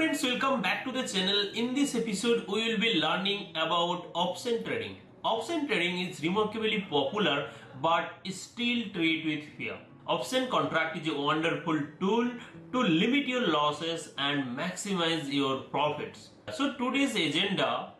friends, welcome back to the channel. In this episode we will be learning about option trading. Option trading is remarkably popular but is still treated with fear. Option contract is a wonderful tool to limit your losses and maximize your profits. So today's agenda: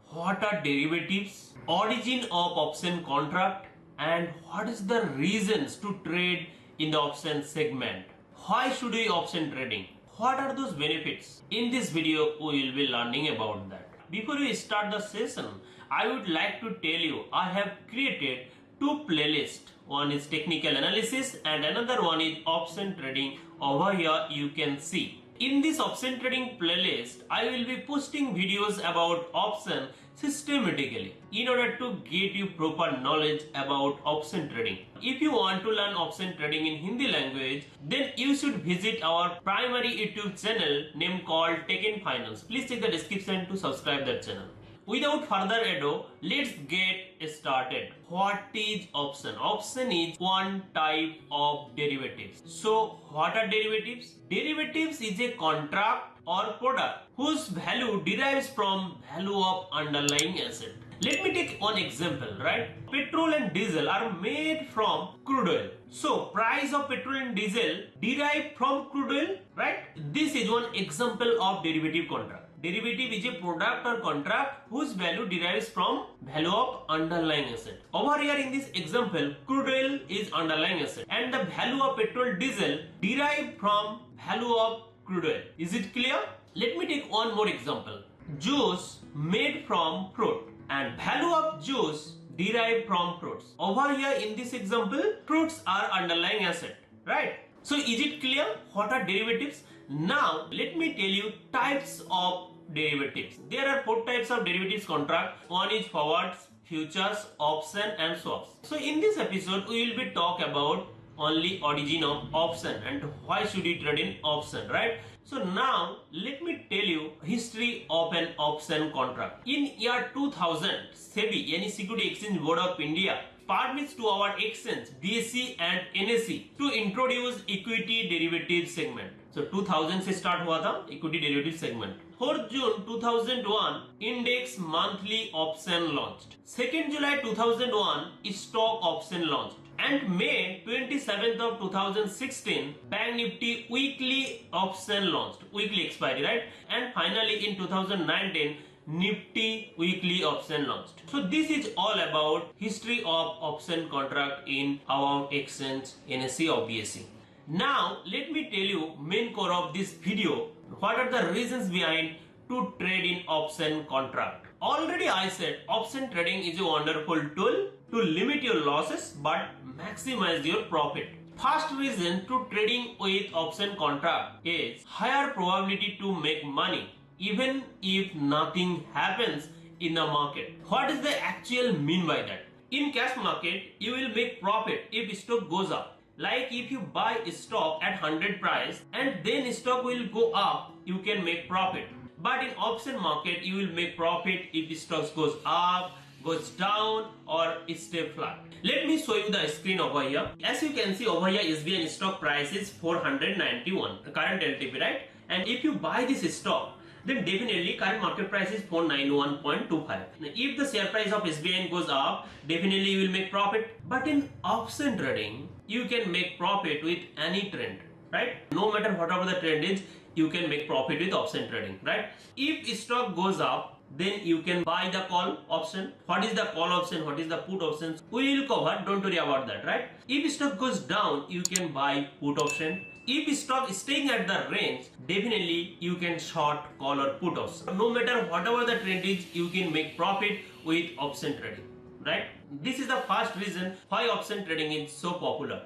what are derivatives, origin of option contract, and what is the reasons to trade in the option segment. Why should we option trading? What are those benefits? In this video, we will be learning about that. Before we start the session, I would like to tell you I have created two playlists. One is technical analysis and another one is option trading. Over here you can see. In this option trading playlist, I will be posting videos about option systematically in order to get you proper knowledge about option trading. If you want to learn option trading in Hindi language, then you should visit our primary YouTube channel named called Tech and Finance. Please check the description to subscribe that channel. Without further ado, let's get started. What is option? Option is one type of derivatives. So what are derivatives? Derivatives is a contract or product whose value derives from value of underlying asset. Let me take one example, right? Petrol and diesel are made from crude oil. So price of petrol and diesel derive from crude oil, right? This is one example of derivative contract. Derivative is a product or contract whose value derives from value of underlying asset. Over here in this example, crude oil is underlying asset and the value of petrol diesel derive from value of crude oil. Is it clear? Let me take one more example. Juice made from fruit and value of juice derived from fruits. Over here in this example, fruits are underlying asset, right? So is it clear what are derivatives? Now let me tell you types of derivatives. There are four types of derivatives contract. One is forwards, futures, option and swaps. So in this episode we will be talk about only origin of option and why should you trade in option, right? So now let me tell you history of an option contract. In year 2000, SEBI यानी Security Exchange Board of India permits to our exchange BSE and NSE to introduce equity derivative segment. So 2000 से start हुआ था equity derivative segment. 4th June 2001 index monthly option launched. 2nd July 2001 stock option launched. And May 27th of 2016 Bank Nifty weekly option launched. Weekly expiry, right? And finally in 2019 Nifty weekly option launched. So this is all about history of option contract in our exchange NSE or BSE. Now let me tell you main core of this video. What are the reasons behind to trade in option contract? Already I said option trading is a wonderful tool to limit your losses but maximize your profit. First reason to trading with option contract is higher probability to make money even if nothing happens in the market. What is the actual mean by that? In cash market, you will make profit if stock goes up. Like if you buy a stock at 100 price and then stock will go up, you can make profit. But in option market, you will make profit if stock goes up, goes down or stay flat. Let me show you the screen over here. As you can see over here, SBI stock price is 491, the current LTP, right? And if you buy this stock, then definitely current market price is 491.25. If the share price of SBI goes up, definitely you will make profit. But in option trading, you can make profit with any trend, right? No matter whatever the trend is, you can make profit with option trading, right? If stock goes up, then you can buy the call option. What is the call option? What is the put option? We will cover, don't worry about that, right? If stock goes down, you can buy put option. If stock is staying at the range, definitely you can short call or put option. No matter whatever the trend is, you can make profit with option trading, right? This is the first reason why option trading is so popular.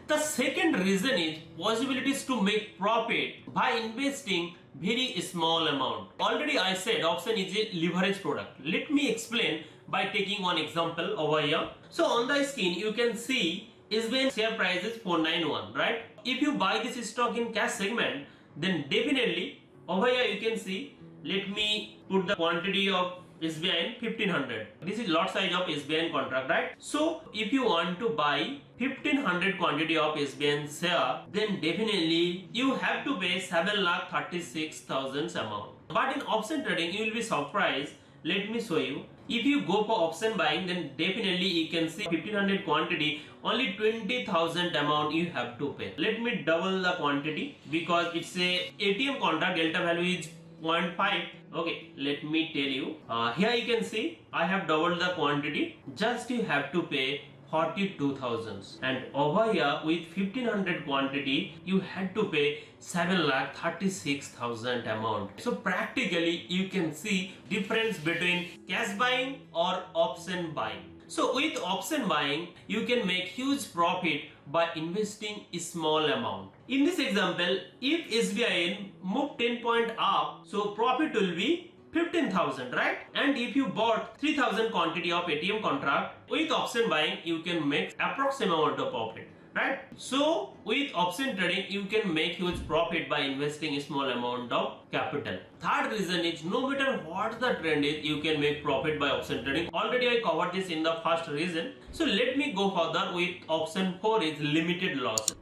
The second reason is possibilities to make profit by investing very small amount. Already I said option is a leverage product. Let me explain by taking one example over here. So on the screen you can see SBI share price is 491, right? If you buy this stock in cash segment, then definitely over here you can see, let me put the quantity of SBIN 1500. This is lot size of SBIN contract, right? So if you want to buy 1500 quantity of SBIN share, then definitely you have to pay 7,36,000 amount. But in option trading, you will be surprised. Let me show you. If you go for option buying, then definitely you can see 1500 quantity, only 20,000 amount you have to pay. Let me double the quantity because it's a ATM contract, delta value is 0.5. Okay, let me tell you. Here you can see I have doubled the quantity. Just you have to pay 42,000, and over here with 1500 quantity you had to pay 7,36,000 amount. So practically you can see difference between cash buying or option buying. So with option buying you can make huge profit by investing a small amount. In this example, if SBIN move 10 point up, so profit will be 15,000, right? And if you bought 3,000 quantity of ATM contract, with option buying you can make approximate amount of profit, right? So with option trading you can make huge profit by investing a small amount of capital. Third reason is no matter what the trend is, you can make profit by option trading. Already I covered this in the first reason. So let me go further with option 4 is limited losses.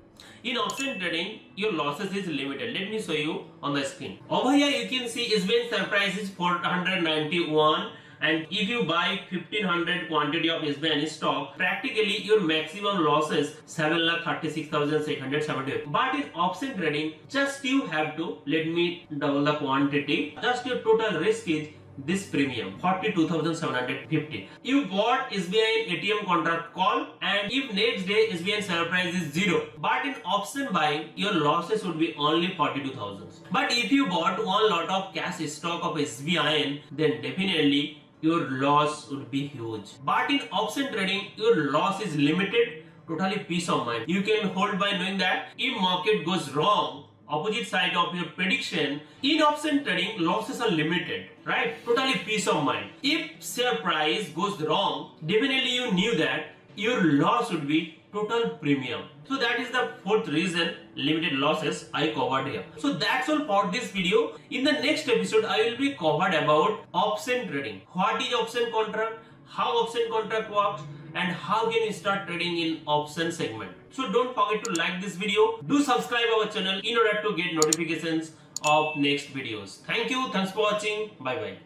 In option trading, your losses is limited. Let me show you on the screen. Over here you can see SBIN share price is 491, and if you buy 1500 quantity of SBIN stock, practically your maximum losses 7,36,678. But in option trading, just you have to, let me double the quantity, just your total risk is this premium 42,750. You bought SBIN ATM contract call, and if next day SBIN share price is 0, but in option buying your losses would be only 42,000. But if you bought one lot of cash stock of SBIN, then definitely your loss would be huge. But in option trading your loss is limited, totally peace of mind. You can hold by knowing that if market goes wrong, opposite side of your prediction, in option trading losses are limited, right? Totally peace of mind. If share price goes wrong, definitely you knew that your loss would be total premium. So that is the fourth reason, limited losses, I covered here. So that's all for this video. In the next episode I will be covered about option trading. What is option contract, how option contract works, and how can you start trading in option segment. So don't forget to like this video. Do subscribe our channel in order to get notifications of next videos. Thank you. Thanks for watching. Bye bye.